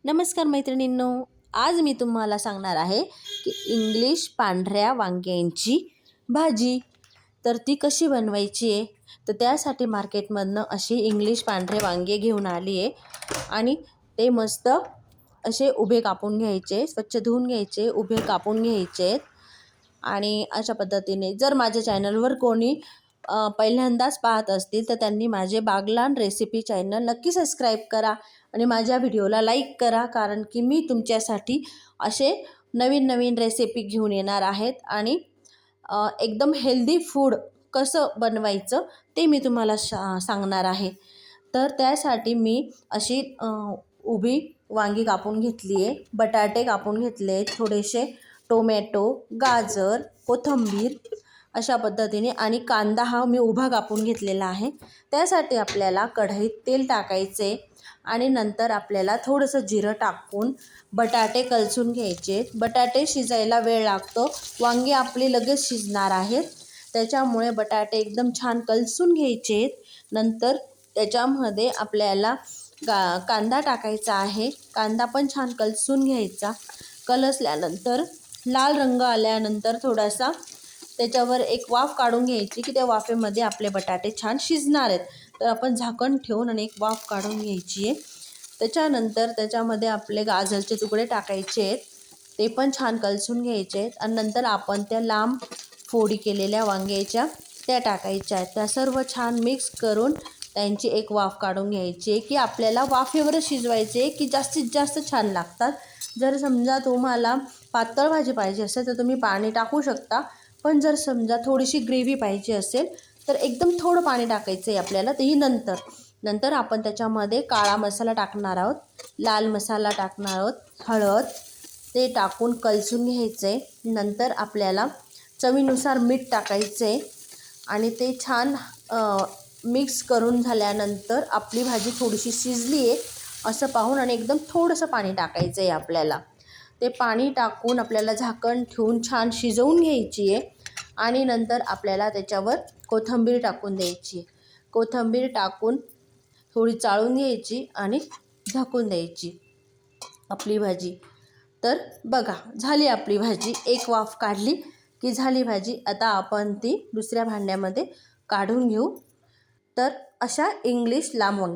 नमस्कार मैत्रिणींनो, आज मी तुम्हाला सांगणार आहे की इंग्लिश पांढऱ्या वांग्यांची भाजी. तर ती कशी बनवायची आहे. तर त्यासाठी मार्केटमधनं अशी इंग्लिश पांढरे वांगे घेऊन आली आहे आणि ते मस्त असे उभे कापून घ्यायचे, स्वच्छ धुवून घ्यायचे, उभे कापून घ्यायचे. आणि अशा पद्धतीने जर माझ्या चॅनलवर कोणी पहिल्यांदाच पाहत असतील तर त्यांनी माझे बागलान रेसिपी चॅनल नक्की सबस्क्राईब करा आणि माझ्या व्हिडिओला लाईक करा, कारण की मी तुमच्यासाठी असे नवीन नवीन रेसिपी घेऊन येणार आहेत आणि एकदम हेल्दी फूड कसं बनवायचं ते मी तुम्हाला सांगणार आहे. तर त्यासाठी मी अशी उभी वांगी कापून घेतली आहे, बटाटे कापून घेतले आहेत, थोडेसे टोमॅटो, गाजर, कोथिंबीर अशा पद्धतीने आणि कांदा हा मी उभा कापून घेतलेला आहे. त्यासाठी आपल्याला कढईत तेल टाकायचे आणि नंतर आपल्याला थोडंसं जिरं टाकून बटाटे कलसून घ्यायचे. बटाटे शिजायला वेळ लागतो, वांगी आपली लगेच शिजणार आहेत, त्याच्यामुळे बटाटे एकदम छान कलसून घ्यायचे. नंतर त्याच्यामध्ये आपल्याला कांदा टाकायचा आहे. कांदा पण छान कलसून घ्यायचा. कलसल्यानंतर लाल रंग आल्यानंतर थोडासा त्याच्यावर एक वाफ काढून घ्यायची की त्या वाफेमध्ये आपले बटाटे छान शिजणार आहेत. तर आपण झाकण ठेवून आणि एक वाफ काढून घ्यायची आहे. त्याच्यानंतर त्याच्यामध्ये आपले गाजरचे तुकडे टाकायचे आहेत, ते पण छान कलसून घ्यायचे आहेत. आणि नंतर आपण त्या लांब फोडी केलेल्या वांग्याच्या त्या टाकायच्या आहेत. त्या सर्व छान मिक्स करून त्यांची एक वाफ काढून घ्यायची की आपल्याला वाफेवरच शिजवायचे की जास्तीत जास्त छान लागतात. जर समजा तुम्हाला पातळ भाजी पाहिजे असेल तर तुम्ही पाणी टाकू शकता, पण जर समजा थोडीशी ग्रेव्ही पाहिजे असेल तर एकदम थोडं पाणी टाकायचं आहे आपल्याला. तेही नंतर आपण त्याच्यामध्ये काळा मसाला टाकणार आहोत, लाल मसाला टाकणार आहोत, हळद ते टाकून कलसून घ्यायचं आहे. नंतर आपल्याला चवीनुसार मीठ टाकायचं आहे आणि ते छान मिक्स करून झाल्यानंतर आपली भाजी थोडीशी शिजली आहे असं पाहून आणि एकदम थोडंसं पाणी टाकायचं आहे आपल्याला. ते पाणी टाकून आपल्याला झाकण ठेवून छान शिजवून घ्यायची आहे आणि नंतर आपल्याला त्याच्यावर कोथिंबीर टाकून द्यायची. कोथिंबीर टाकून थोडी चाळून घ्यायची आणि झाकून द्यायची आपली भाजी. तर बघा झाली आपली भाजी, एक वाफ काढली की झाली भाजी. आता आपण ती दुसऱ्या भांड्यामध्ये काढून घेऊ. तर अशा इंग्लिश लांब वांगी